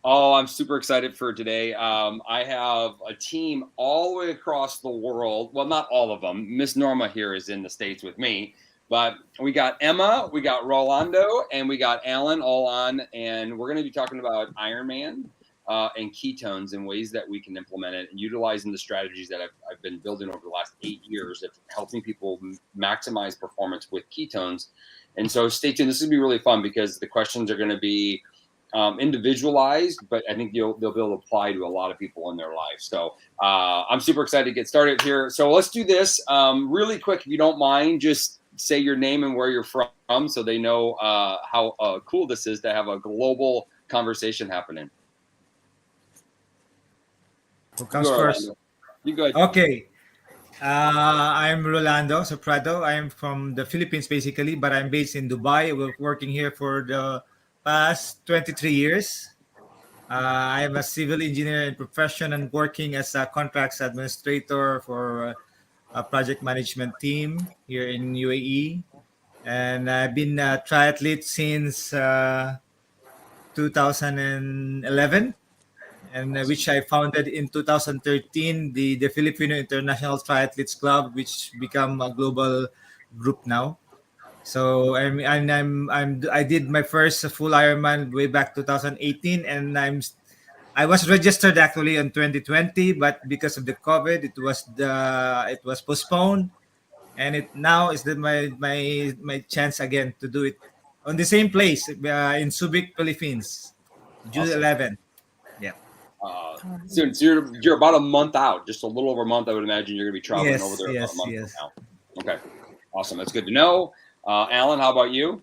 Oh, I'm super excited for today. I have a team all the way across the world. Well, not all of them. Miss Norma here is in the States with me, but we got Emma, we got Rolando, and we got Allen all on, and we're going to be talking about Ironman and ketones and ways that we can implement it and utilizing the strategies that I've been building over the last 8 years of helping people maximize performance with ketones. And so stay tuned. This is going to be really fun because the questions are going to be individualized, but I think they'll be able to apply to a lot of people in their life. So I'm super excited to get started here. So let's do this really quick, if you don't mind. Just say your name and where you're from, so they know how cool this is to have a global conversation happening. Who comes first? You go ahead. Okay. I'm Rolando Soprado. I'm from the Philippines basically, but I'm based in Dubai. We're working here for the past 23 years. I'm a civil engineer in profession and working as a contracts administrator for a project management team here in UAE. And I've been a triathlete since 2011, and which I founded in 2013, the Filipino International Triathletes Club, which become a global group now. So I did my first full Ironman way back 2018, and I was registered actually in 2020, but because of the COVID, it was postponed, and it now is my chance again to do it on the same place in Subic, Philippines, June Awesome. 11. Yeah. Soon. So you're about a month out, just a little over a month. I would imagine you're going to be traveling over there about a month from now. Okay, awesome. That's good to know. Alan, how about you?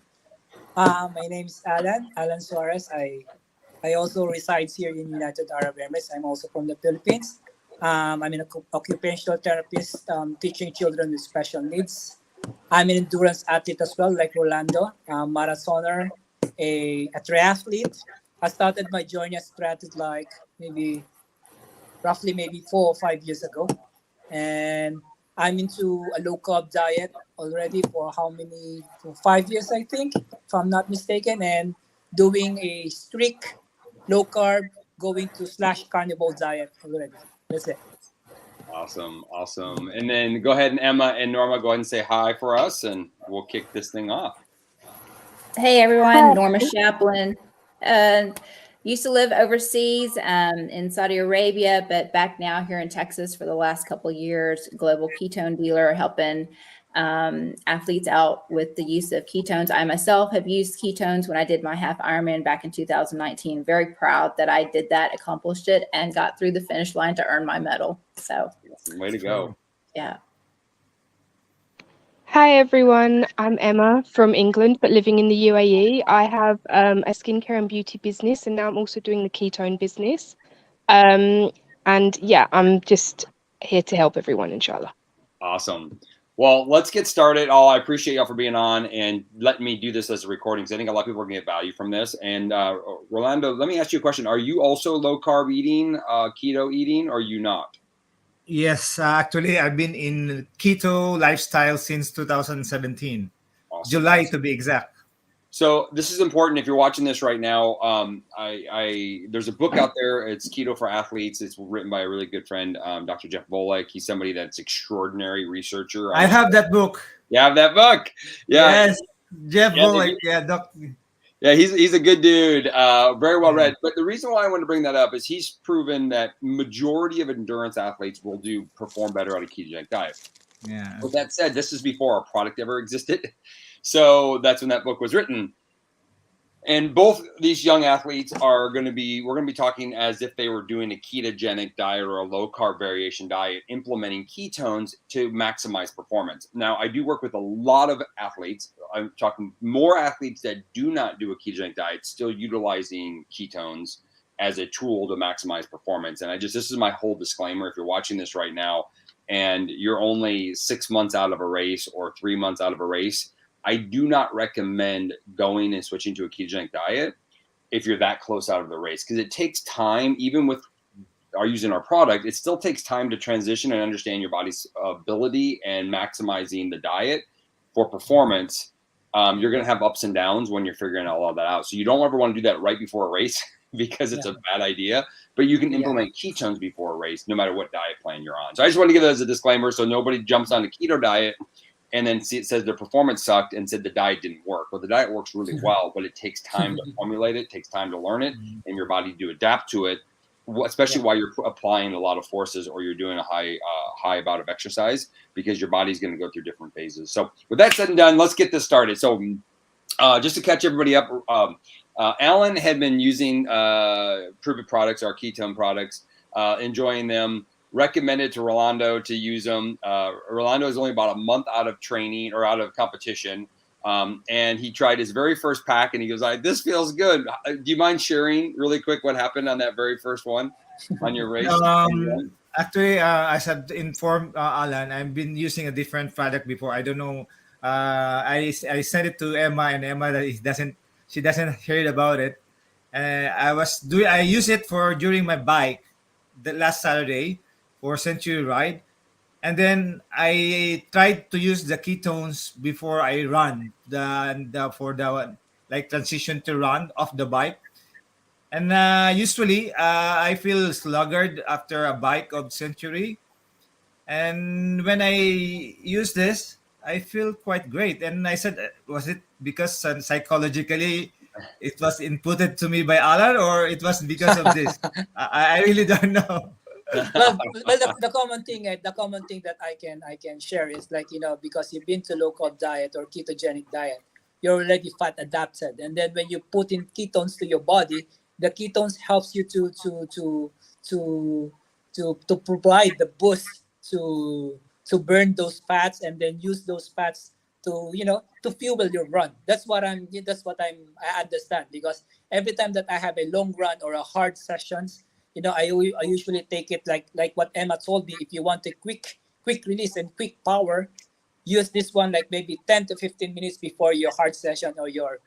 My name is Alan Suarez. I also resides here in United Arab Emirates. I'm also from the Philippines. I'm an occupational therapist teaching children with special needs. I'm an endurance athlete as well, like Rolando, a marathoner, a triathlete. I started my journey as a triathlete like roughly 4 or 5 years ago. And I'm into a low carb diet already for for 5 years, I think, if I'm not mistaken, and doing a strict low carb, going to slash carnivore diet already. That's it. Awesome. And then go ahead, and Emma and Norma, go ahead and say hi for us, and we'll kick this thing off. Hey everyone, Norma Chaplin. Used to live overseas in Saudi Arabia, but back now here in Texas for the last couple of years. Global ketone dealer, helping athletes out with the use of ketones. I myself have used ketones when I did my half Ironman back in 2019. Very proud that I did that, accomplished it, and got through the finish line to earn my medal. So, way to go! Yeah. Hi everyone, I'm Emma from England but living in the UAE. I have a skincare and beauty business, and now I'm also doing the ketone business. And yeah, I'm just here to help everyone, inshallah. Awesome. Well, let's get started. I appreciate y'all for being on and letting me do this as a recording, because I think a lot of people are going to get value from this. And Rolando, let me ask you a question. Are you also low carb eating, keto eating, or are you not? Yes, actually, I've been in keto lifestyle since 2017, awesome. July to be exact. So this is important. If you're watching this right now, there's a book out there. It's Keto for Athletes. It's written by a really good friend, Dr. Jeff Volek. He's somebody that's extraordinary researcher. I have that book. You have that book? Yeah. Yes, Jeff Volek. Yeah, Yeah, he's a good dude, very well read. But the reason why I want to bring that up is he's proven that majority of endurance athletes will perform better on a ketogenic diet. Yeah. With that said, this is before our product ever existed. So that's when that book was written. And both these young athletes we're going to be talking as if they were doing a ketogenic diet or a low carb variation diet, implementing ketones to maximize performance. Now, I do work with a lot of athletes. I'm talking more athletes that do not do a ketogenic diet, still utilizing ketones as a tool to maximize performance. And this is my whole disclaimer. If you're watching this right now and you're only 6 months out of a race or 3 months out of a race, I do not recommend going and switching to a ketogenic diet if you're that close out of the race, because it takes time. Even with using our product, it still takes time to transition and understand your body's ability and maximizing the diet for performance. you're going to have ups and downs when you're figuring all of that out. So you don't ever want to do that right before a race because it's a bad idea. But you can implement ketones before a race, no matter what diet plan you're on. So I just want to give that as a disclaimer so nobody jumps on the keto diet and then it says their performance sucked and said the diet didn't work. Well, the diet works really well, but it takes time to formulate it, takes time to learn it, and your body to adapt to it, especially while you're applying a lot of forces or you're doing a high amount of exercise, because your body's going to go through different phases. So with that said and done, let's get this started. So just to catch everybody up, Allen had been using Prove It products, our ketone products, enjoying them, recommended to Rolando to use them. Rolando is only about a month out of training or out of competition. And he tried his very first pack and he goes, like, this feels good. Do you mind sharing really quick what happened on that very first one on your race? Actually, as I've informed Alan, I've been using a different product before. I don't know. I sent it to Emma, and Emma she doesn't hear about it. I use it during my bike the last Saturday for Century Ride. And then I tried to use the ketones before I run for the like transition to run off the bike. And usually I feel sluggard after a bike of Century. And when I use this, I feel quite great. And I said, was it because psychologically it was inputted to me by Alan, or it was because of this? I really don't know. well, the common thing that I can share is, like, because you've been to low carb diet or ketogenic diet, you're already fat adapted, and then when you put in ketones to your body, the ketones helps you to provide the boost to burn those fats, and then use those fats to fuel your run. That's what I understand, because every time that I have a long run or a hard sessions, I usually take it like what Emma told me. If you want a quick release and quick power, use this one like maybe 10 to 15 minutes before your hard session or your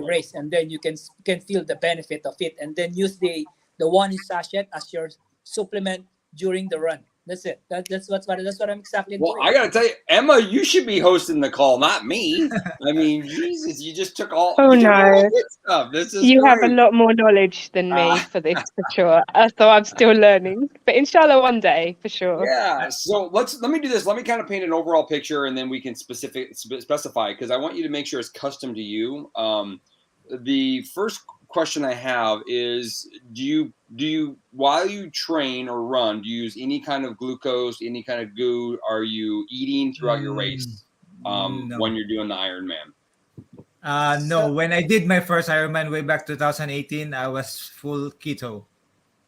race, and then you can feel the benefit of it, and then use the one sachet as your supplement during the run. That's it. That's what I'm exactly doing. Well, I gotta tell you, Emma, you should be hosting the call, not me. I mean, Jesus, you just took all. Oh no! Good stuff. This is You great. have a lot more knowledge than me for this, for sure. So I'm still learning, but inshallah one day for sure. Yeah. So let me do this. Let me kind of paint an overall picture, and then we can specify, because I want you to make sure it's custom to you. The first question I have is, do you while you train or run, do you use any kind of glucose, any kind of goo? Are you eating throughout your race no. when you're doing the Ironman? No, when I did my first Ironman way back 2018, I was full keto.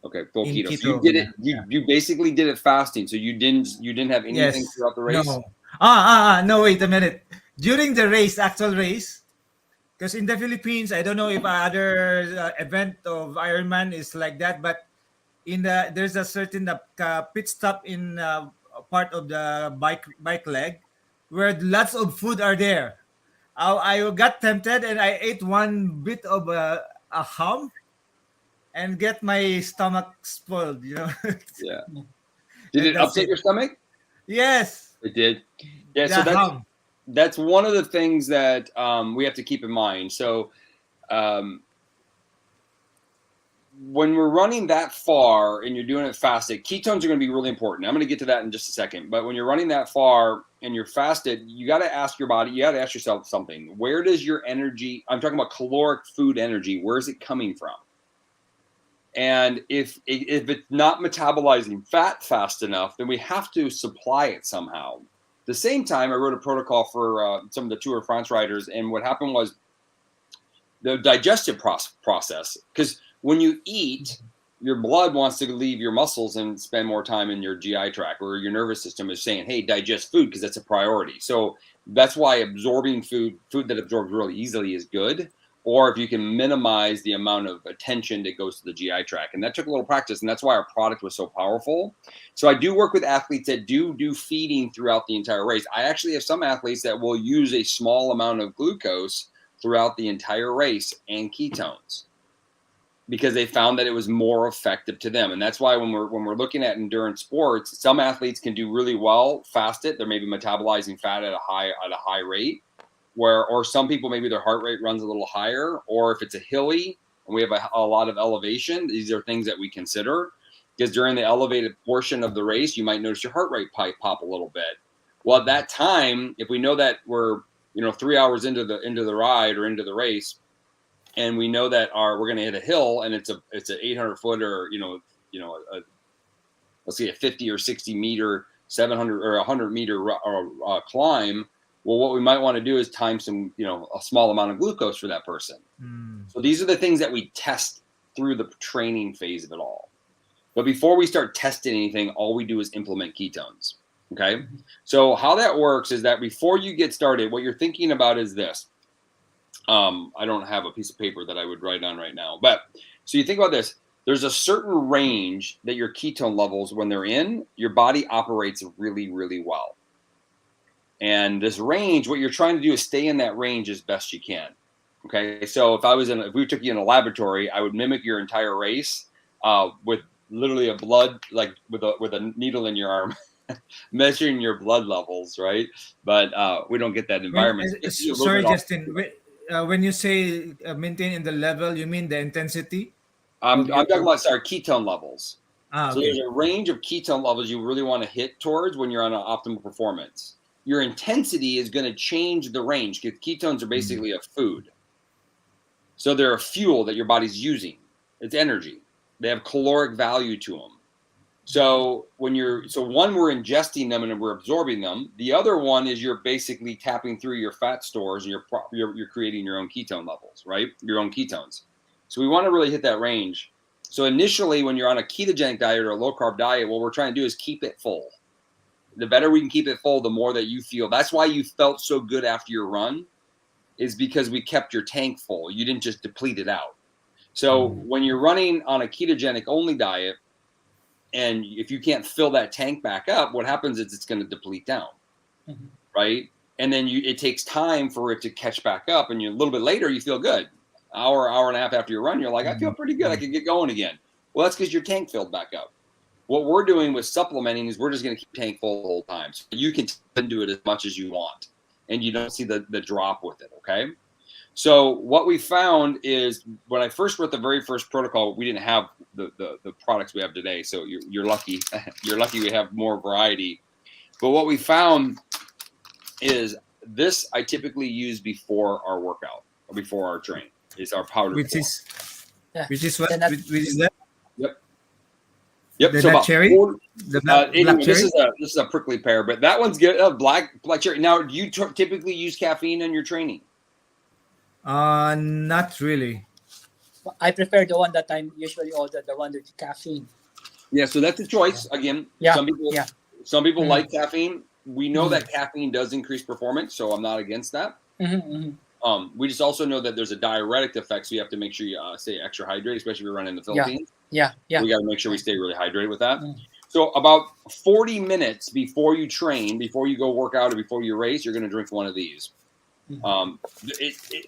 Okay, full keto. Keto. So you did it. You basically did it fasting. So you didn't have anything throughout the race. No. No. Wait a minute. During the actual race, because in the Philippines, I don't know if other event of Ironman is like that, but there's a certain pit stop in part of the bike leg where lots of food are there. I got tempted and I ate one bit of a ham and get my stomach spoiled. Yeah. Did it upset your stomach? Yes. It did. Yeah. So that's one of the things that we have to keep in mind. So when we're running that far and you're doing it fasted, ketones are going to be really important. I'm going to get to that in just a second. But when you're running that far and you're fasted, you got to ask your body, you got to ask yourself something. Where does your energy, I'm talking about caloric food energy, where is it coming from? And if it's not metabolizing fat fast enough, then we have to supply it somehow. At the same time, I wrote a protocol for some of the Tour de France riders, and what happened was the digestive process, because when you eat, your blood wants to leave your muscles and spend more time in your GI tract, or your nervous system is saying, hey, digest food, because that's a priority. So that's why absorbing food that absorbs really easily is good. Or if you can minimize the amount of attention that goes to the GI tract. And that took a little practice, and that's why our product was so powerful. So I do work with athletes that do feeding throughout the entire race. I actually have some athletes that will use a small amount of glucose throughout the entire race and ketones, because they found that it was more effective to them. And that's why when we're looking at endurance sports, some athletes can do really well fasted. They're maybe metabolizing fat at a high rate. or some people, maybe their heart rate runs a little higher, or if it's a hilly and we have a lot of elevation, these are things that we consider, because during the elevated portion of the race, you might notice your heart rate pop a little bit. Well, at that time, if we know that we're 3 hours into the ride or into the race, and we know that we're going to hit a hill, and it's an 800-foot or let's say a 50 or 60 meter, 700 or 100 meter climb. Well, what we might want to do is time some a small amount of glucose for that person. So these are the things that we test through the training phase of it all. But before we start testing anything, all we do is implement ketones. Okay. So how that works is that before you get started, what you're thinking about is this. I don't have a piece of paper that I would write on right now, but so you think about this. There's a certain range that your ketone levels, when they're in, your body operates really, really well. And this range, what you're trying to do is stay in that range as best you can. Okay. So if we took you in a laboratory, I would mimic your entire race with literally with a needle in your arm, measuring your blood levels, right? But we don't get that environment. Sorry, Justin. When you say maintain in the level, you mean the intensity? I'm talking about ketone levels. Okay. So there's a range of ketone levels you really want to hit towards when you're on an optimal performance. Your intensity is going to change the range, because ketones are basically a food. So they're a fuel that your body's using. It's energy. They have caloric value to them. So one, we're ingesting them and we're absorbing them. The other one is you're basically tapping through your fat stores, and you're creating your own ketone levels, right? Your own ketones. So we want to really hit that range. So initially, when you're on a ketogenic diet or a low carb diet, what we're trying to do is keep it full. The better we can keep it full, the more that you feel. That's why you felt so good after your run, is because we kept your tank full. You didn't just deplete it out. So when you're running on a ketogenic only diet, and if you can't fill that tank back up, what happens is it's going to deplete down, right? And then it takes time for it to catch back up, and a little bit later you feel good. Hour and a half after your run, you're like, I feel pretty good. I can get going again. Well, that's because your tank filled back up. What we're doing with supplementing is we're just going to keep tank full the whole time. So you can do it as much as you want, and you don't see the drop with it, okay? So what we found is, when I first wrote the very first protocol, we didn't have the products we have today. So you're lucky. You're lucky we have more variety. But what we found is this I typically use before our workout or before our train. Is our powder Which form. Which is that? Yep. The So nut cherry? The black anyway, cherry? This is a prickly pear, but that one's good. Black cherry. Now, do you typically use caffeine in your training? Not really. I prefer the one that I'm usually order, the one with the caffeine. Yeah, so that's a choice. Again, some people like caffeine. We know that caffeine does increase performance, so I'm not against that. We just also know that there's a diuretic effect, so you have to make sure you stay extra hydrated, especially if you're running in the Philippines. Yeah. We got to make sure we stay really hydrated with that. So about 40 minutes before you train, before you go work out, or before you race, you're going to drink one of these.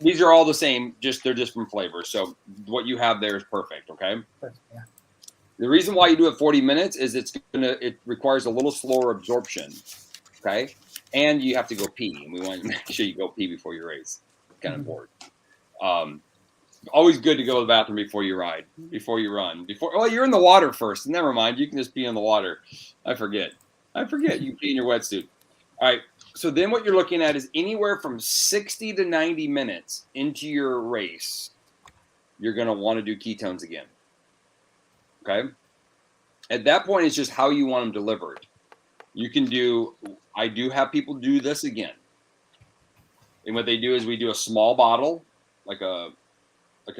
These are all the same, they're just from flavor. So what you have there is perfect. Okay. Perfect, yeah. The reason why you do it 40 minutes is it requires a little slower absorption. Okay. And you have to go pee, and we want to make sure you go pee before you race. Kind of bored. Always good to go to the bathroom before you run. You're in the water first. Never mind. You can just pee in the water. I forget. You pee in your wetsuit. All right. So then what you're looking at is anywhere from 60 to 90 minutes into your race, you're going to want to do ketones again. Okay. At that point, it's just how you want them delivered. I do have people do this again. And what they do is we do a small bottle, like a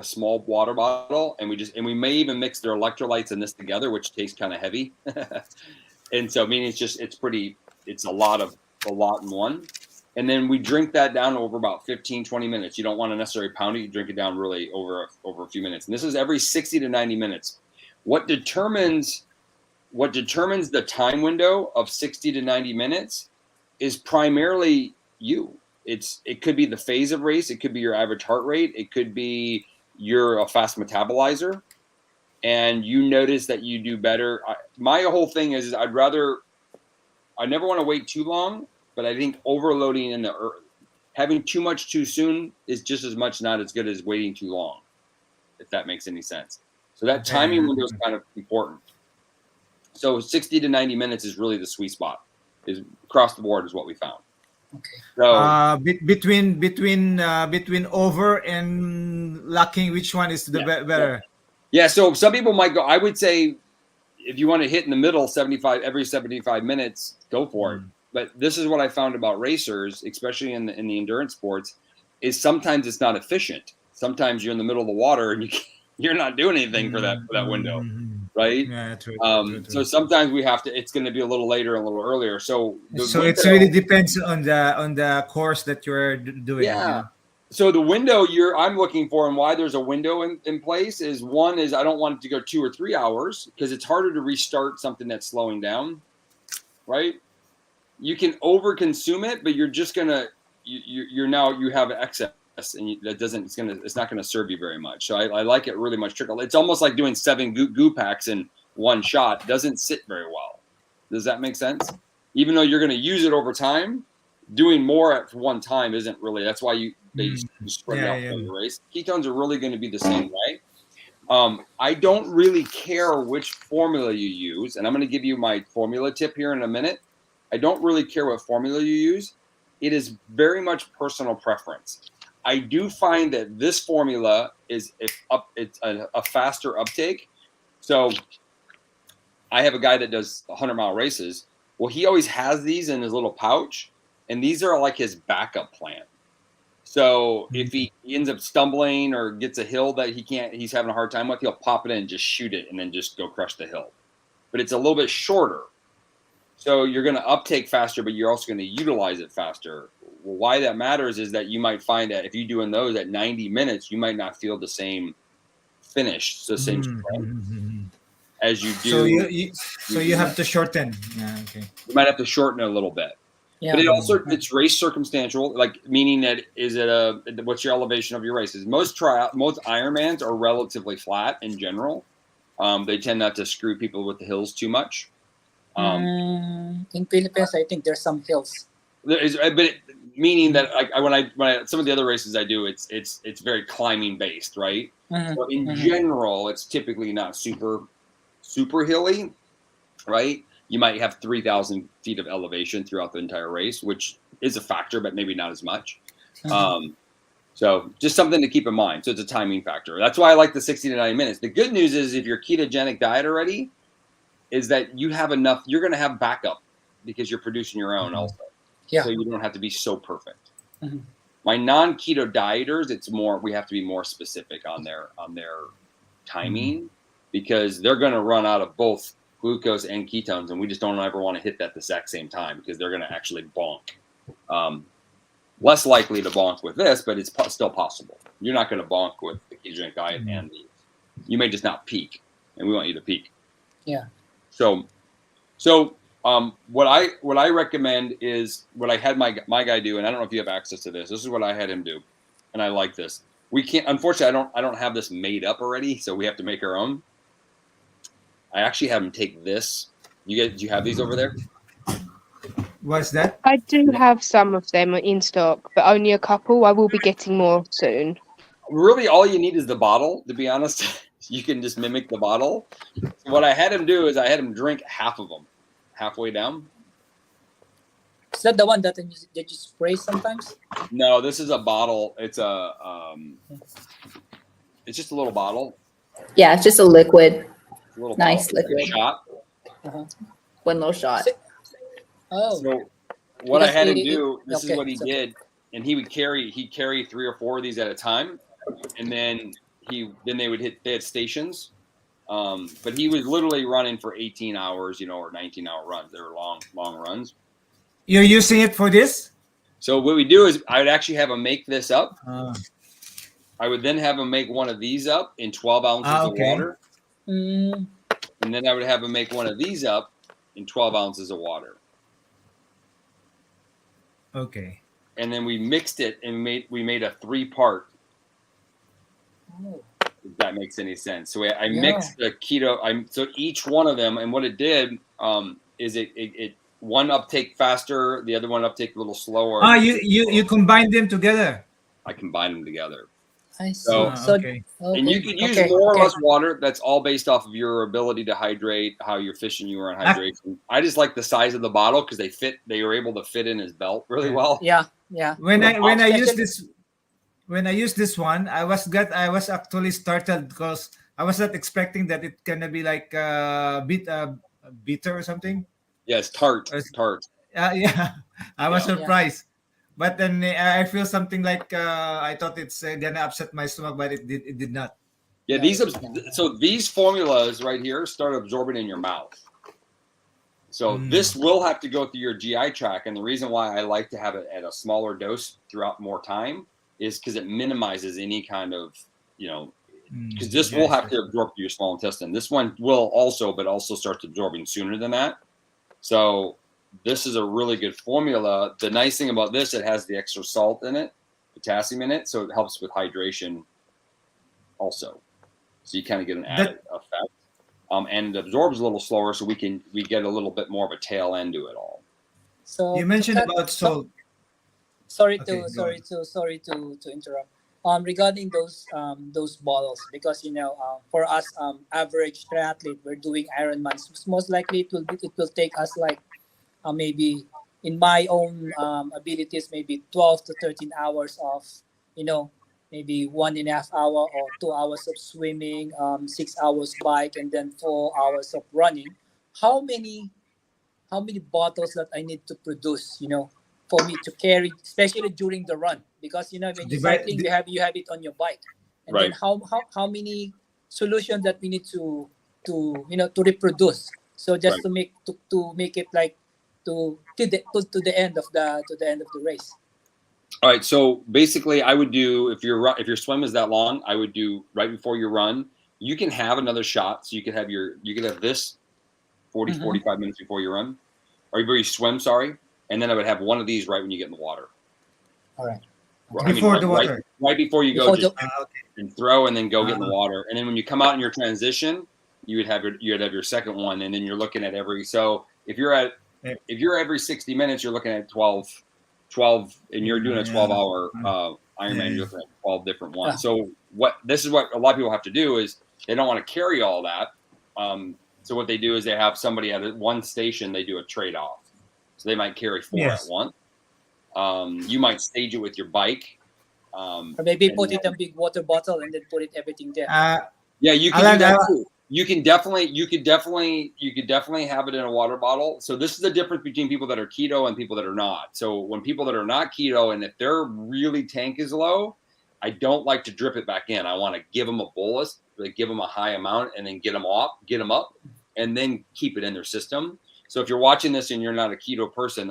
small water bottle, and we may even mix their electrolytes and this together, which tastes kind of heavy. And so, I mean, it's a lot in one. And then we drink that down over about 15, 20 minutes. You don't want to necessarily pound it. You drink it down really over a few minutes. And this is every 60 to 90 minutes. What determines the time window of 60 to 90 minutes is primarily you. It could be the phase of race. It could be your average heart rate. It could be you're a fast metabolizer, and you notice that you do better. My whole thing is I never want to wait too long, but I think overloading having too much too soon is just as much not as good as waiting too long, if that makes any sense. So that timing window is kind of important. So 60 to 90 minutes is really the sweet spot, is across the board is what we found. Okay. So between over and locking, which one is the better? Yeah, so some people might go, I would say if you want to hit in the middle every 75 minutes, go for it. But this is what I found about racers, especially in the endurance sports, is sometimes it's not efficient. Sometimes you're in the middle of the water and you're not doing anything for that window, right? Yeah, true. So sometimes it's going to be a little later and a little earlier. So it really depends on the course that you're doing. Yeah. You know? So the window I'm looking for, and why there's a window in place, is one is I don't want it to go 2 or 3 hours because it's harder to restart something that's slowing down, right? You can overconsume it, but you're just gonna you have excess, and it's not gonna serve you very much. So I like it really much trickle. It's almost like doing 7 goo packs in one shot. It doesn't sit very well. Does that make sense? Even though you're gonna use it over time, doing more at one time isn't really. That's why they spread out for the race. Ketones are really going to be the same way. I don't really care which formula you use, and I'm going to give you my formula tip here in a minute. I don't really care what formula you use. It is very much personal preference. I do find that this formula is it's a faster uptake. So I have a guy that does 100-mile races. Well, he always has these in his little pouch, and these are like his backup plan. So if he ends up stumbling or gets a hill that he's having a hard time with, he'll pop it in and just shoot it and then just go crush the hill. But it's a little bit shorter. So you're going to uptake faster, but you're also going to utilize it faster. Well, why that matters is that you might find that if you're doing those at 90 minutes, you might not feel the same finish, the same strength as you do. So you have to shorten. Yeah, okay. You might have to shorten it a little bit. Yeah. But it's race circumstantial, like meaning that what's your elevation of your races? Most Ironmans are relatively flat in general. They tend not to screw people with the hills too much. In Philippines, I think there's some hills. Meaning that when I some of the other races I do, it's very climbing based, right? So in general, it's typically not super hilly, right? You might have 3,000 feet of elevation throughout the entire race, which is a factor, but maybe not as much. So just something to keep in mind. So it's a timing factor. That's why I like the 60 to 90 minutes. The good news is if you're ketogenic diet already, is that you have enough, you're going to have backup because you're producing your own also. Yeah. So you don't have to be so perfect. My non-keto dieters, we have to be more specific on their timing because they're going to run out of both glucose and ketones, and we just don't ever want to hit that the exact same time because they're going to actually bonk. Less likely to bonk with this, but it's still possible. You're not going to bonk with the ketogenic diet and these. You may just not peak, and we want you to peak. Yeah. So what I recommend is what I had my guy do, and I don't know if you have access to this. This is what I had him do, and I like this. We can't. Unfortunately, I don't have this made up already, so we have to make our own. I actually have him take this. Do you have these over there? What's that? I do have some of them in stock, but only a couple. I will be getting more soon. Really, all you need is the bottle, to be honest. You can just mimic the bottle. So what I had him do is I had him drink half of them, halfway down. Is that the one that you spray sometimes? No, this is a bottle. It's it's just a little bottle. Yeah, it's just a liquid. Nice liquid shot. One little shot. Oh. So what I had him do, this is what he did, and he'd carry 3 or 4 of these at a time, and then they had stations, but he was literally running for 18 hours, or 19-hour runs. They were long runs. You're using it for this? So what we do is I would actually have him make this up. I would then have him make one of these up in 12 ounces of water. And then I would have him make one of these up in 12 ounces of water. Okay. And then we mixed it and we made a 3-part. If that makes any sense. So I mixed the keto. So each one of them, and what it did is it one uptake faster, the other one uptake a little slower. You combine them together. I combine them together. I see. So, Okay. and you could use more or less water. That's all based off of your ability to hydrate, how efficient you are in hydration. I just like the size of the bottle because they were able to fit in his belt really well. Yeah. When I use this one, I was actually startled because I was not expecting that it's gonna be like bitter or something. Yes, tart. Yeah, I was Yeah. surprised. But then I feel something like I thought it's gonna upset my stomach, but it did not. Yeah, these formulas right here start absorbing in your mouth. So this will have to go through your GI tract, and the reason why I like to have it at a smaller dose throughout more time is because it minimizes any kind of, because this will have to absorb through your small intestine. This one will also, but also starts absorbing sooner than that. So this is a really good formula. The nice thing about this, it has the extra salt in it, potassium in it, so it helps with hydration also. So you kind of get an added effect. And it absorbs a little slower, so we get a little bit more of a tail end to it all. So you mentioned about salt. Sorry to interrupt. Regarding those bottles, because for us average triathlete, we're doing Ironman. So most likely it will take us like maybe in my own abilities maybe 12 to 13 hours of maybe 1.5 hour or 2 hours of swimming, 6 hours bike, and then 4 hours of running. How many bottles that I need to produce, for me to carry, especially during the run, because when you're cycling, you have it on your bike, and then how many solutions that we need to reproduce. So just to make it like to the end of the race. All right, so basically, I would do if your swim is that long, I would do right before your run. You can have another shot, so you could have this 45 minutes before you run, or before you swim. Sorry, and then I would have one of these right when you get in the water. All right. Before the water. Right before you go, and throw, and then go get in the water. And then when you come out in your transition, you would have your second one, and then you're looking at so if you're every 60 minutes, you're looking at 12, and you're doing a 12-hour Ironman, you're looking at 12 different ones. So this is what a lot of people have to do is they don't want to carry all that. So what they do is they have somebody at one station, they do a trade-off. So they might carry 4 at once. You might stage it with your bike. Or maybe put it in a big water bottle and then put everything there. Yeah, you can do that too. You could definitely have it in a water bottle. So this is the difference between people that are keto and people that are not. So when people that are not keto, and if their really tank is low, I don't like to drip it back in. I want to give them a bolus, like give them a high amount, and then get them up, and then keep it in their system. So if you're watching this and you're not a keto person,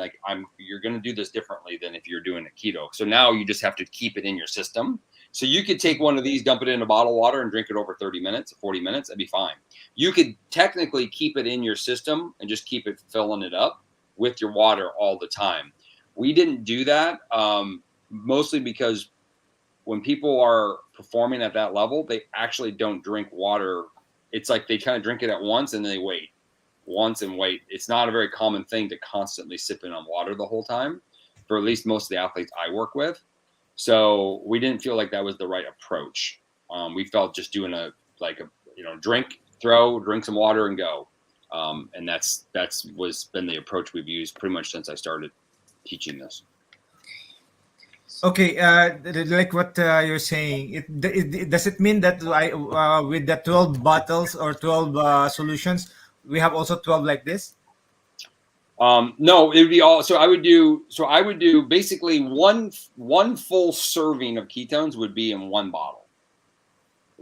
you're going to do this differently than if you're doing a keto. So now you just have to keep it in your system. So you could take one of these, dump it in a bottle of water, and drink it over 30 minutes, 40 minutes. That'd be fine. You could technically keep it in your system and just keep it filling it up with your water all the time. We didn't do that mostly because when people are performing at that level, they actually don't drink water. It's like they kind of drink it at once and then they wait. It's not a very common thing to constantly sip in on water the whole time for at least most of the athletes I work with. So we didn't feel like that was the right approach. We felt just doing drink, drink some water and go. And that's been the approach we've used pretty much since I started teaching this. Okay, like what you're saying, does it mean that with the 12 bottles or 12 solutions, we have also 12 like this? No, it would be all. So I would do basically one full serving of ketones would be in one bottle.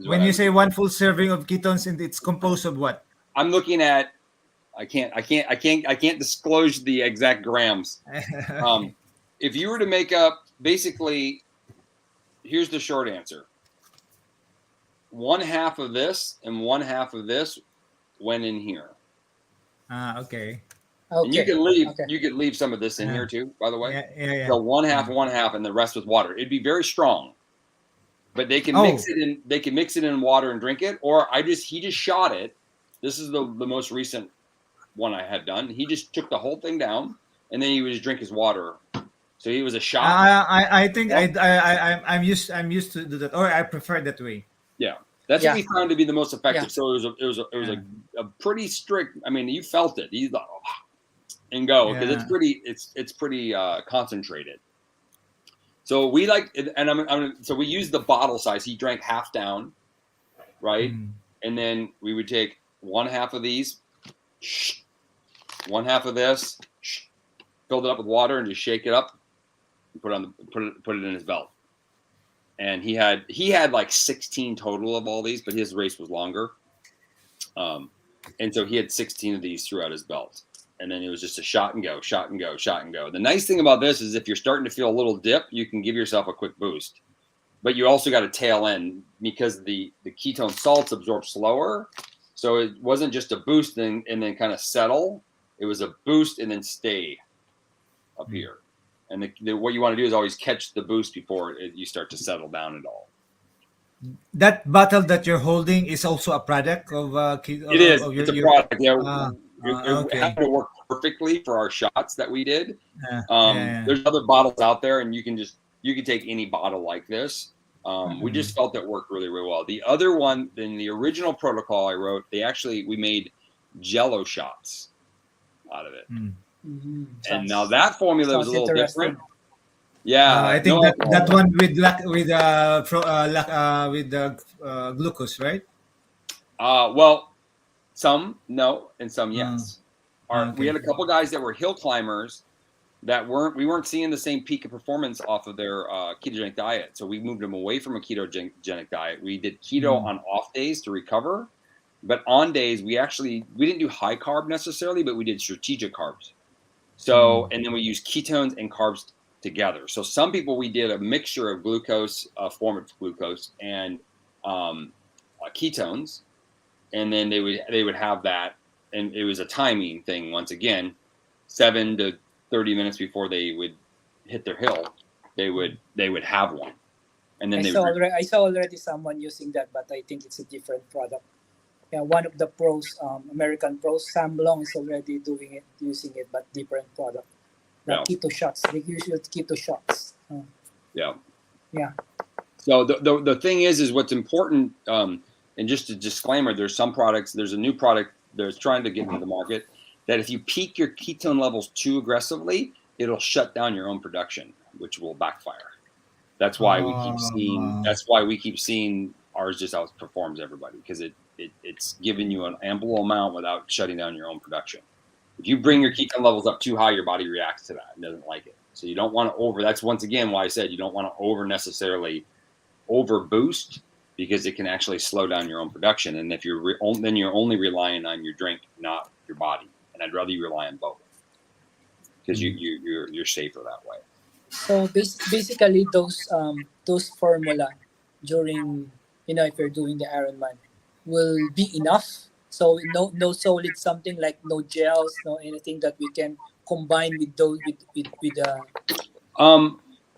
When you say one full serving of ketones, and it's composed of what? I'm looking at. I can't disclose the exact grams. If you were to make up, basically, here's the short answer. 1/2 of this and 1/2 of this went in here. Okay. And you could leave some of this in here too, by the way. Yeah. So 1/2, and the rest with water. It'd be very strong, but they can mix it in. They can mix it in water and drink it, or he just shot it. This is the most recent one I had done. He just took the whole thing down, and then he would just drink his water. So he was a shot. I think I'm used to do that, or I prefer that way. Yeah, that's what we found to be the most effective. Yeah. So it was a pretty strict. I mean, you felt it. He's like, and go, because it's pretty concentrated. So we so we used the bottle size. He drank half down, right? And then we would take one half of these, one half of this, filled it up with water, and just shake it up, and put it in his belt. And he had like 16 total of all these, but his race was longer. And so he had 16 of these throughout his belt. And then it was just a shot and go, shot and go, shot and go. The nice thing about this is if you're starting to feel a little dip, you can give yourself a quick boost. But you also got a tail end because the ketone salts absorb slower. So it wasn't just a boost and then kind of settle. It was a boost and then stay up here. And what you want to do is always catch the boost before you start to settle down at all. That bottle that you're holding is also a product of it is. It's a product. Yeah. Okay. It happened to work perfectly for our shots that we did. Yeah. There's other bottles out there, and you can take any bottle like this. We just felt it worked really, really well. The other one, in the original protocol I wrote, we made Jello shots out of it. And now that formula was a little different. Yeah, I think that one with glucose, right? Well, some no, and some yes. Okay. We had a couple guys that were hill climbers that we weren't seeing the same peak of performance off of their ketogenic diet. So we moved them away from a ketogenic diet. We did keto on off days to recover, but on days we didn't do high carb necessarily, but we did strategic carbs. So and then we used ketones and carbs together. So some people, we did a mixture of glucose, a form of glucose, and ketones, and then they would have that, and it was a timing thing. Once again, 7 to 30 minutes before they would hit their hill, they would have one, and then I saw already someone using that, but I think it's a different product. Yeah, one of the pros, American pros, Sam Long is already using it, but different product. Keto shots. They usually keto shots. Yeah. Yeah. So the thing is what's important, and just a disclaimer, there's a new product that's trying to get into the market that if you peak your ketone levels too aggressively, it'll shut down your own production, which will backfire. That's why we keep seeing ours just outperforms everybody, because it's giving you an ample amount without shutting down your own production. If you bring your ketone levels up too high, your body reacts to that and doesn't like it. So you don't want to that's once again why I said you don't want to necessarily over boost, because it can actually slow down your own production. And if then you're only relying on your drink, not your body. And I'd rather you rely on both, because you're safer that way. So basically those formula during, if you're doing the Ironman will be enough. So no solid something like no gels, no anything that we can combine with those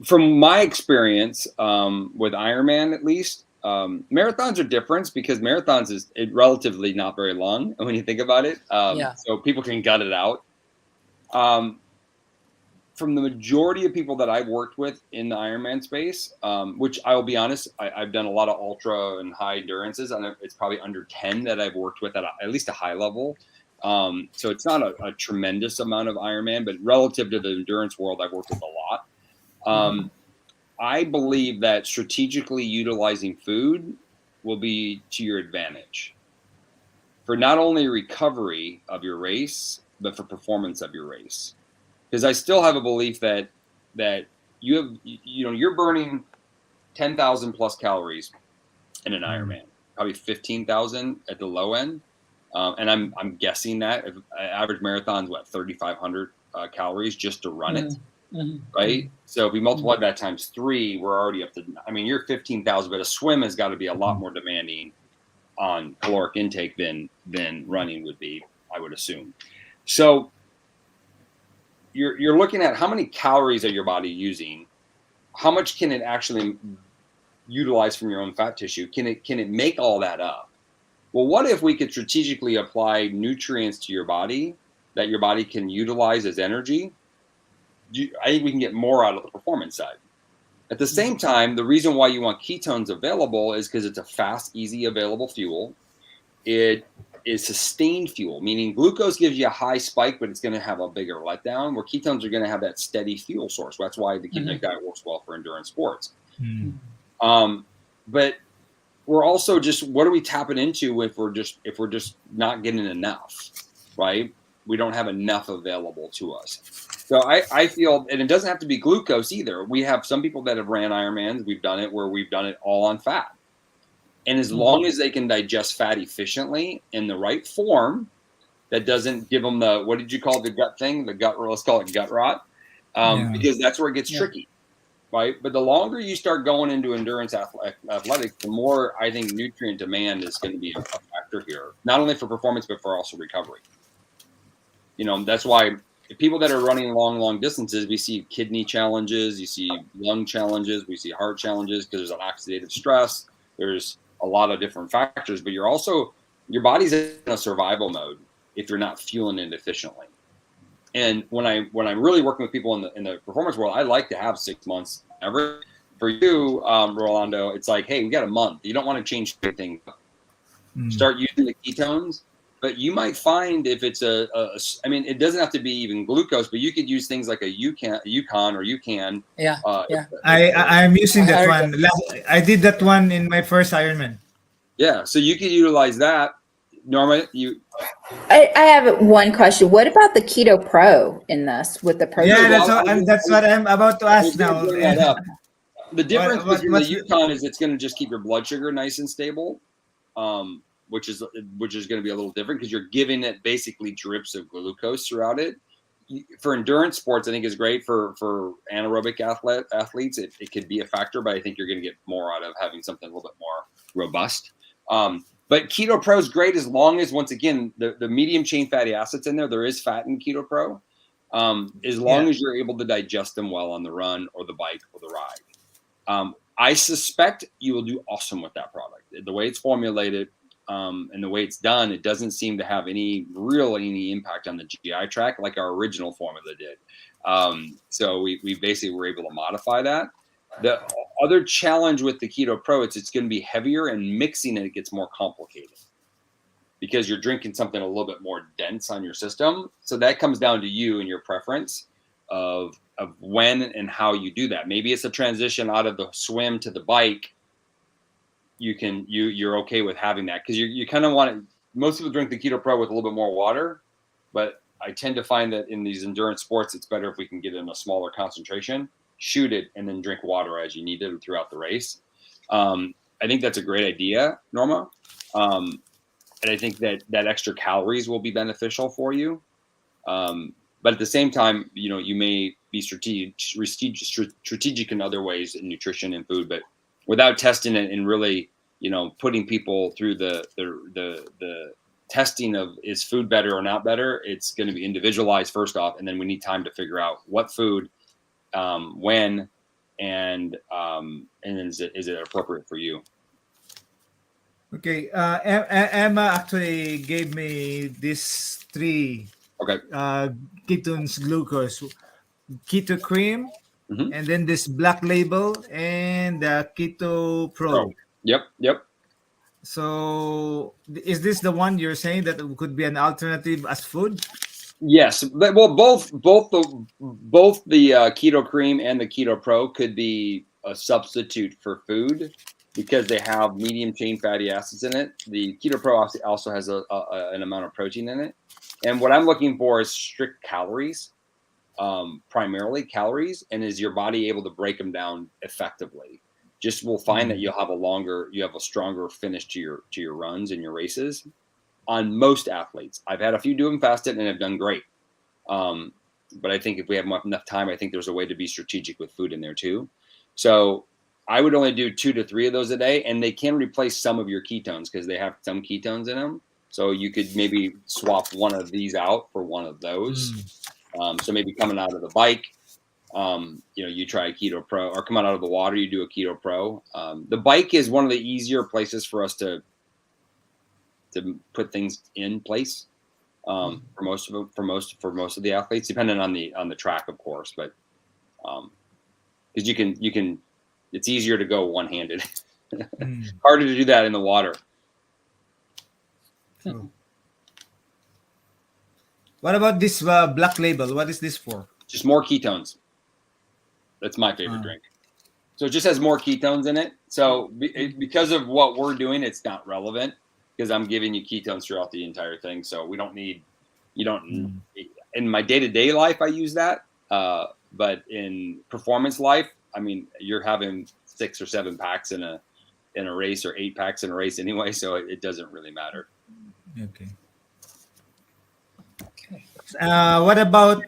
From my experience with Ironman, at least, marathons are different because marathons is relatively not very long when you think about it. So people can gut it out. From the majority of people that I've worked with in the Ironman space, which I will be honest, I've done a lot of ultra and high endurances, and it's probably under 10 that I've worked with at least a high level. So it's not a tremendous amount of Ironman, but relative to the endurance world, I've worked with a lot. I believe that strategically utilizing food will be to your advantage for not only recovery of your race, but for performance of your race. Because I still have a belief that you're burning 10,000 plus calories in an Ironman, probably 15,000 at the low end, and I'm guessing that if average marathon's 3,500 calories just to run it, right? So if we multiply that times 3, we're already up to. I mean, you're 15,000, but a swim has got to be a lot more demanding on caloric intake than running would be, I would assume. So you're looking at how many calories are your body using, how much can it actually utilize from your own fat tissue? Can it make all that up? Well, what if we could strategically apply nutrients to your body that your body can utilize as energy, I think we can get more out of the performance side. At the same time, the reason why you want ketones available is because it's a fast, easy, available fuel. It is sustained fuel, meaning glucose gives you a high spike, but it's going to have a bigger letdown, where ketones are going to have that steady fuel source. That's why the ketogenic diet works well for endurance sports. But we're also just, what are we tapping into if we're just not getting enough, right? We don't have enough available to us. So I feel, and it doesn't have to be glucose either. We have some people that have ran Ironmans. We've done it where we've done it all on fat. And as long as they can digest fat efficiently in the right form, that doesn't give them the, what did you call the gut thing? The gut, let's call it gut rot. Because that's where it gets tricky, right? But the longer you start going into endurance athletics, the more I think nutrient demand is going to be a factor here, not only for performance, but for also recovery. That's why people that are running long distances, we see kidney challenges, you see lung challenges, we see heart challenges because there's an oxidative stress. There's a lot of different factors, but your body's in a survival mode if you're not fueling it efficiently. And when I'm really working with people in the performance world, I like to have 6 months. For you, Rolando, it's like, hey, we got a month. You don't want to change anything. Start using the ketones. But you might find if it's it doesn't have to be even glucose, but you could use things like a Yukon or UCAN. I'm using that one. I did that one in my first Ironman. Yeah, so you could utilize that. Norma, I have one question. What about the Keto Pro in this with the protein? Yeah, that's what I'm about to ask now. The difference between the Yukon is it's going to just keep your blood sugar nice and stable. Which is going to be a little different because you're giving it basically drips of glucose throughout it. For endurance sports, I think is great for anaerobic athletes. It could be a factor, but I think you're going to get more out of having something a little bit more robust. But Keto Pro is great as long as, once again, the medium chain fatty acids in there. There is fat in Keto Pro. As long as you're able to digest them well on the run or the bike or the ride. I suspect you will do awesome with that product. The way it's formulated, and the way it's done, it doesn't seem to have any impact on the GI tract like our original formula did. So we basically were able to modify that. The other challenge with the Keto Pro, it's going to be heavier, and mixing it gets more complicated because you're drinking something a little bit more dense on your system. So that comes down to you and your preference of when and how you do that. Maybe it's a transition out of the swim to the bike. You're okay with having that because you kind of want it. Most people drink the Keto Pro with a little bit more water, but I tend to find that in these endurance sports, it's better if we can get in a smaller concentration, shoot it, and then drink water as you need it throughout the race. I think that's a great idea, Norma. And I think that extra calories will be beneficial for you. But at the same time, you may be strategic in other ways in nutrition and food, but without testing it and really, putting people through the testing of is food better or not better, it's going to be individualized first off, and then we need time to figure out what food, when, and then is it appropriate for you? Okay, Emma actually gave me these 3 ketones glucose, keto cream. And then this black label and the Keto Pro. Yep. So is this the one you're saying that could be an alternative as food? Yes. Well, both the Keto Cream and the Keto Pro could be a substitute for food because they have medium chain fatty acids in it. The Keto Pro also has an amount of protein in it. And what I'm looking for is strict calories. Primarily calories, and is your body able to break them down effectively? Just we'll find that you have a stronger finish to your runs and your races on most athletes. I've had a few do them fasted and have done great. But I think if we have enough time, I think there's a way to be strategic with food in there too. So I would only do 2 to 3 of those a day, and they can replace some of your ketones because they have some ketones in them. So you could maybe swap one of these out for one of those. So maybe coming out of the bike, you try a Keto Pro, or coming out of the water, you do a Keto Pro. The bike is one of the easier places for us to put things in place. for most of the athletes, depending on the track, of course. But because you can, it's easier to go one-handed. Harder to do that in the water. True. What about this black label? What is this for? Just more ketones. That's my favorite drink. So it just has more ketones in it. So because of what we're doing, it's not relevant because I'm giving you ketones throughout the entire thing. So we don't need, in my day-to-day life, I use that. But in performance life, I mean, you're having 6 or 7 packs in a race or 8 packs in a race anyway. So it doesn't really matter. Okay. What about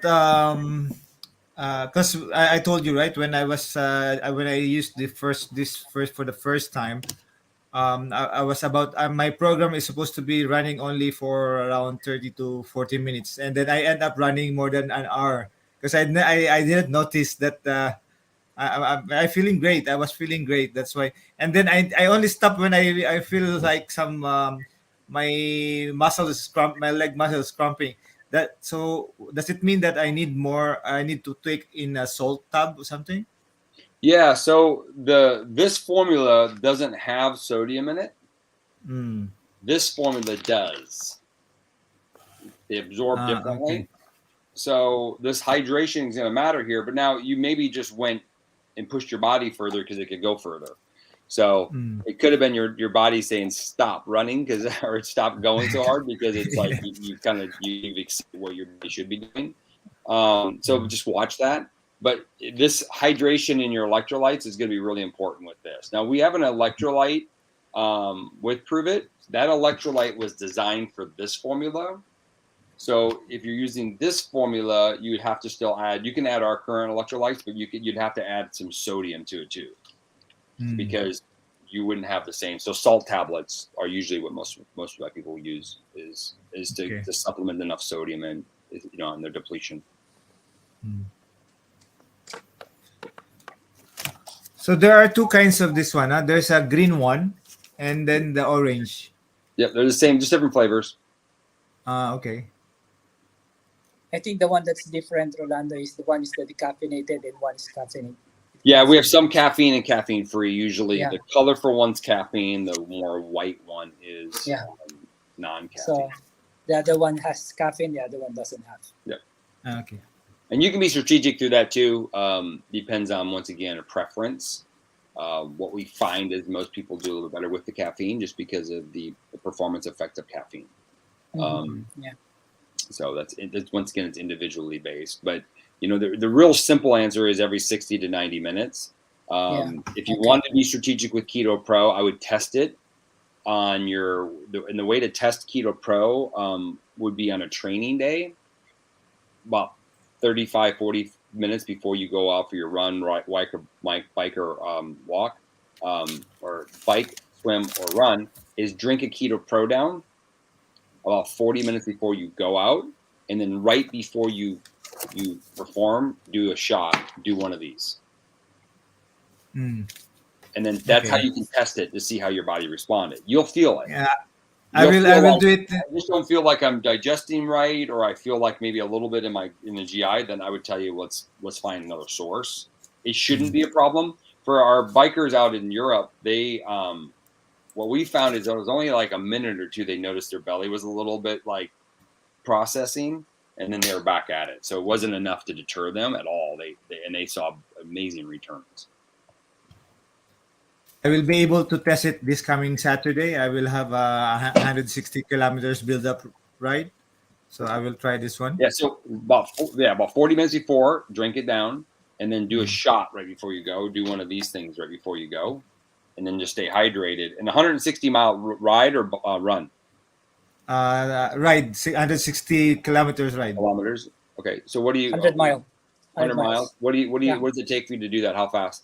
because I told you, right, when I was when I used this first for the first time, I was about my program is supposed to be running only for around 30 to 40 minutes, and then I end up running more than an hour because I didn't notice that I feeling great. I was feeling great. That's why. And then I only stop when I feel like some my muscles my leg muscles cramping. That, so does it mean that I need more? I need to take in a salt tab or something? Yeah. So this formula doesn't have sodium in it. This formula does. They absorb differently. Okay. So this hydration is going to matter here. But now you maybe just went and pushed your body further because it could go further. So it could have been your body saying stop running or stop going so hard because it's like you've exceeded what your body should be doing. So just watch that. But this hydration in your electrolytes is going to be really important with this. Now we have an electrolyte with Prove It. That electrolyte was designed for this formula. So if you're using this formula, you'd have to still add. You can add our current electrolytes, but you'd have to add some sodium to it too. Because you wouldn't have the same. So salt tablets are usually what most people use is to supplement enough sodium in in their depletion. So there are 2 kinds of this one. There's a green one, and then the orange. Yep, they're the same, just different flavors. Okay. I think the one that's different, Rolando, is the one is the decaffeinated and one is caffeinated. Yeah, we have some caffeine and caffeine free. Usually the colorful one's caffeine, the more white one is non-caffeine. So the other one has caffeine, the other one doesn't have. Yeah. Okay. And you can be strategic through that too. Depends on, once again, a preference. What we find is most people do a little better with the caffeine just because of the performance effect of caffeine. So that's once again, it's individually based. But the real simple answer is every 60 to 90 minutes. If you want to be strategic with Keto Pro, I would test it on and the way to test Keto Pro would be on a training day, about 35, 40 minutes before you go out for your run, bike or walk, or bike, swim, or run, is drink a Keto Pro down about 40 minutes before you go out. And then right before you perform, do a shot, do one of these. And then that's how you can test it to see how your body responded. You'll feel it. Yeah, I will do it. I just don't feel like I'm digesting right, or I feel like maybe a little bit in the GI. Then I would tell you let's find another source. It shouldn't be a problem for our bikers out in Europe. They what we found is it was only like a minute or two they noticed their belly was a little bit like processing, and then they were back at it. So it wasn't enough to deter them at all. They saw amazing returns. I will be able to test it this coming Saturday. I will have a 160 kilometers build up ride. So I will try this one. Yeah. So about 40 minutes before, drink it down, and then do a shot right before you go. Do one of these things right before you go, and then just stay hydrated. And 160-mile ride or run? Ride, 160 kilometers ride. Kilometers. Okay. So what do you? 100 miles. 100 miles. What does it take for you to do that? How fast?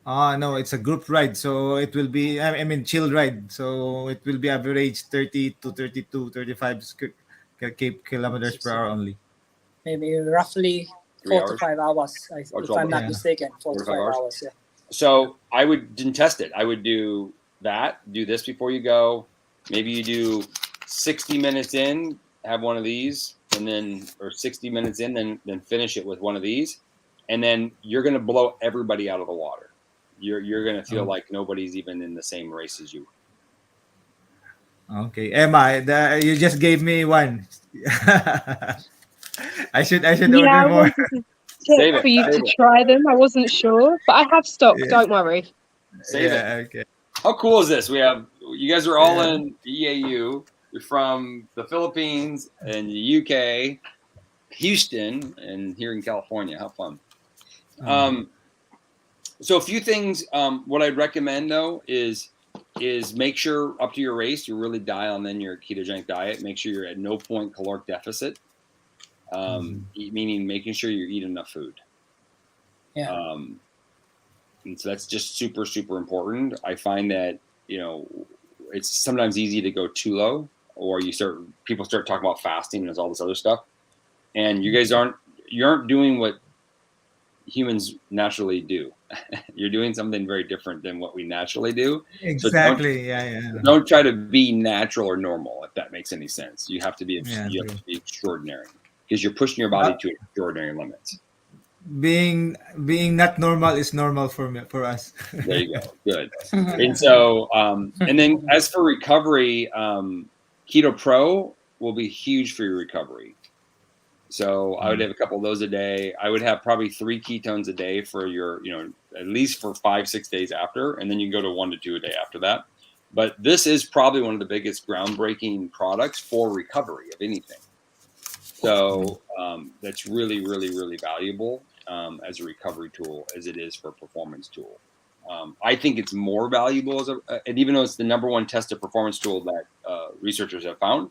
No, it's a group ride, so it will be, chill ride. So it will be average 30 to 32, 35 kilometers per hour only. Maybe roughly 4 to 5 hours, if I'm not mistaken. 4 to 5 hours, yeah. So I didn't test it. I would do this before you go. Maybe you do 60 minutes in, have one of these, and then or 60 minutes in, then finish it with one of these, and then you're going to blow everybody out of the water. You're going to feel like nobody's even in the same race as you. Okay, Emma, you just gave me one. I should Yeah, order I more. wanted to Save check it. for you Save to it. try them. I wasn't sure, but I have stock. Yeah. Don't worry. Save it. Okay. How cool is this? You guys are all Yeah. in EAU. You're from the Philippines and the UK, Houston, and here in California. How fun. So a few things. What I'd recommend though is make sure up to your race you're really dialing in your ketogenic diet. Make sure you're at no point caloric deficit, meaning making sure you eat enough food. Yeah. And so that's just super, super important. I find that, it's sometimes easy to go too low, or people start talking about fasting and there's all this other stuff. And you guys aren't doing what humans naturally do. You're doing something very different than what we naturally do. Exactly. So don't try to be natural or normal, if that makes any sense. You have to be extraordinary, because you're pushing your body to extraordinary limits. Being not normal is normal for us. There you go. Good. And so, and then as for recovery, Keto Pro will be huge for your recovery. So I would have a couple of those a day. I would have probably 3 ketones a day for your, at least for 5-6 days after, and then you can go to 1 to 2 a day after that. But this is probably one of the biggest groundbreaking products for recovery of anything. So that's really, really, really valuable as a recovery tool as it is for a performance tool. I think it's more valuable and even though it's the #1 tested performance tool that researchers have found,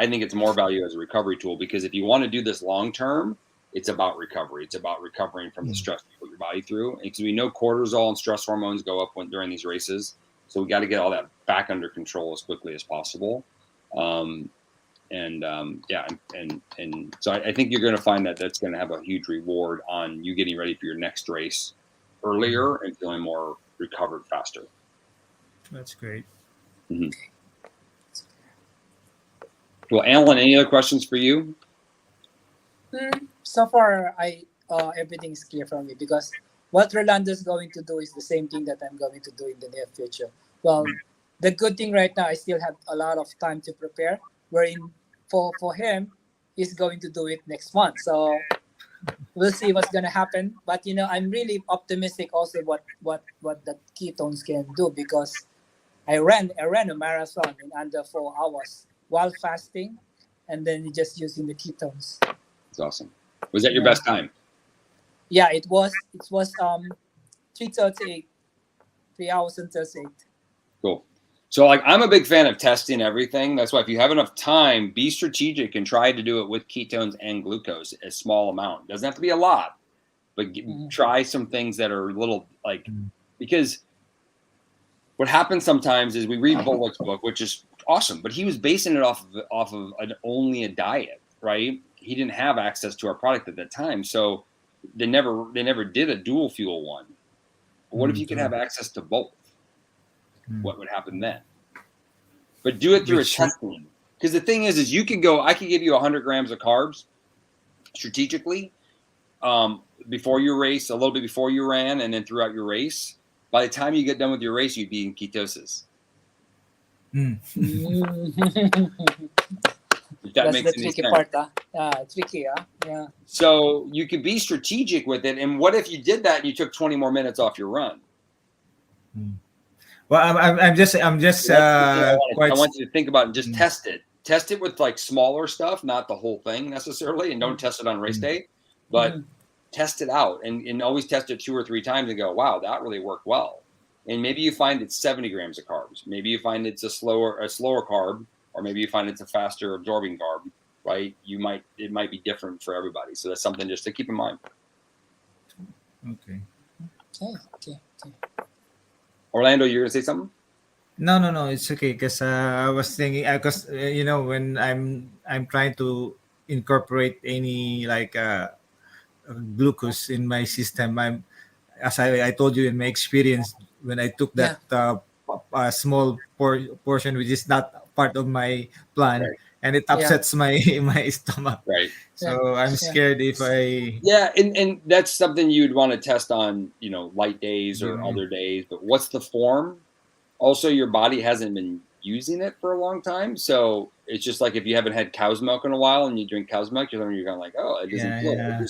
I think it's more value as a recovery tool, because if you want to do this long term, it's about recovery. It's about recovering from the stress you put your body through. And because we know cortisol and stress hormones go up during these races, so we got to get all that back under control as quickly as possible. And so I think you're going to find that that's going to have a huge reward on you getting ready for your next race earlier and feeling more recovered faster. That's great. Mm-hmm. Well, Alan, any other questions for you? So far, everything is clear for me, because what Rolando is going to do is the same thing that I'm going to do in the near future. Well, the good thing right now, I still have a lot of time to prepare, wherein for him, he's going to do it next month. So we'll see what's going to happen. But, I'm really optimistic also what the ketones can do, because I ran a marathon in under 4 hours while fasting, and then just using the ketones. That's awesome. Was that your best time? Yeah, it was 3:38, 3 hours and 38. Cool. So I'm a big fan of testing everything. That's why if you have enough time, be strategic and try to do it with ketones and glucose, a small amount. Doesn't have to be a lot, but try some things that are a little because what happens sometimes is we read Bullock's book, which is awesome, but he was basing it off of only a diet, right? He didn't have access to our product at that time, so they never did a dual fuel one. But what if you could have access to both? What would happen then? But do it through a testing, because the thing is I could give you 100 grams of carbs strategically before your race, a little bit before you ran, and then throughout your race. By the time you get done with your race, you'd be in ketosis. If that That's makes the any tricky sense. part, tricky, yeah. So you could be strategic with it. And what if you did that and you took 20 more minutes off your run? Well, I'm just I want you to think about it and just test it. Test it with like smaller stuff, not the whole thing necessarily, and don't test it on race day, but test it out and always test it 2 or 3 times and go, wow, that really worked well. And maybe you find it's 70 grams of carbs. Maybe you find it's a slower carb, or maybe you find it's a faster absorbing carb, right? It might be different for everybody. So that's something just to keep in mind. Okay. Orlando, you're going to say something? No, it's okay, because I was thinking, because when I'm trying to incorporate any glucose in my system, as I told you in my experience when I took that small portion, which is not part of my plan, Right. and it upsets my my stomach. Right. So I'm scared if I. Yeah, and that's something you'd want to test on, light days or Yeah. other days. But what's the form? Also, your body hasn't been using it for a long time, so it's just like if you haven't had cow's milk in a while and you drink cow's milk, you're going like, oh, it doesn't Yeah, flow. yeah.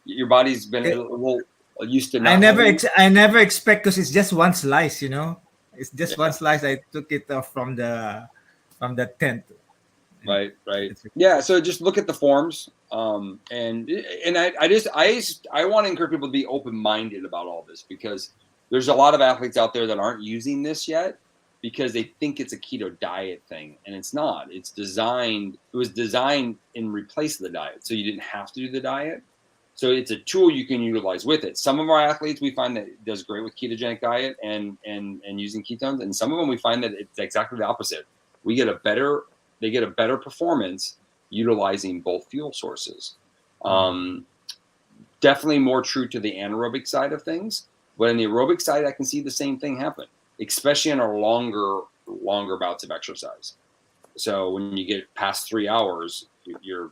Your body's been a It- little used to I not. never having- I never expect because it's just one slice, It's just one slice. I took it from the tent. Right. It's Yeah. So just look at the forms. And I want to encourage people to be open-minded about all this, because there's a lot of athletes out there that aren't using this yet because they think it's a keto diet thing, and it's not. It was designed in replace of the diet, so you didn't have to do the diet. So it's a tool you can utilize with it. Some of our athletes we find that it does great with ketogenic diet and using ketones, and some of them we find that it's exactly the opposite. They get a better performance utilizing both fuel sources. Definitely more true to the anaerobic side of things, but in the aerobic side, I can see the same thing happen, especially in our longer bouts of exercise. So when you get past 3 hours, your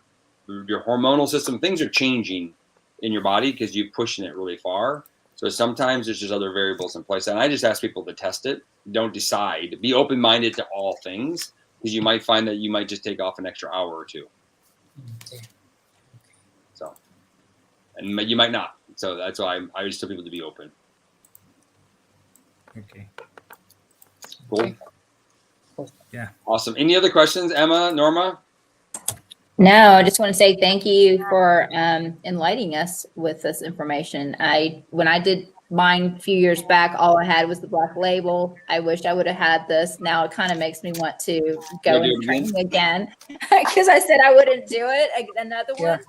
hormonal system, things are changing in your body because you're pushing it really far. So sometimes there's just other variables in place. And I just ask people to test it. Don't decide. Be open-minded to all things, because you might find that you might just take off an extra hour or two. Okay. So, and you might not. So that's why I just tell people to be open. Okay. Cool. Okay. Yeah. Awesome. Any other questions, Emma, Norma? No, I just want to say thank you for enlightening us with this information. When I did mine a few years back, all I had was the black label. I wish I would have had this. Now it kind of makes me want to go and train again, because I said I wouldn't do it, another one.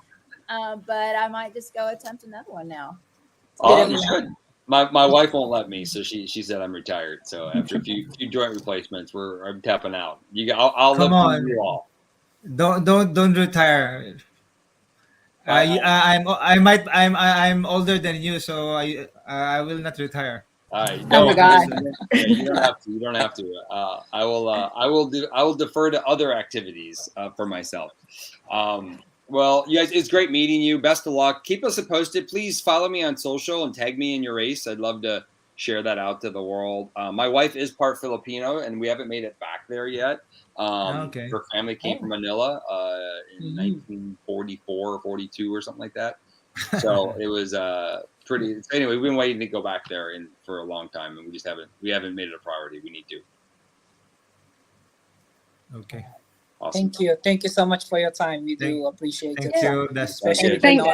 But I might just go attempt another one now. Oh, you should. My wife won't let me, so she said I'm retired. So after a few joint replacements, I'm tapping out. I'll Come live on. through you all. Don't retire. I'm older than you, so I will not retire. All right. Oh my God. You don't have to. You don't have to. I will defer to other activities for myself. Well, you guys, it's great meeting you. Best of luck. Keep us posted. Please follow me on social and tag me in your race. I'd love to share that out to the world. My wife is part Filipino, and we haven't made it back there yet. Okay. Her family came from Manila in 1944 or 42 or something like that. So it was pretty. Anyway, we've been waiting to go back there for a long time, and we haven't made it a priority. We need to. Okay. Awesome. Thank you so much for your time. We do appreciate it. Thank you. Especially Thank for you.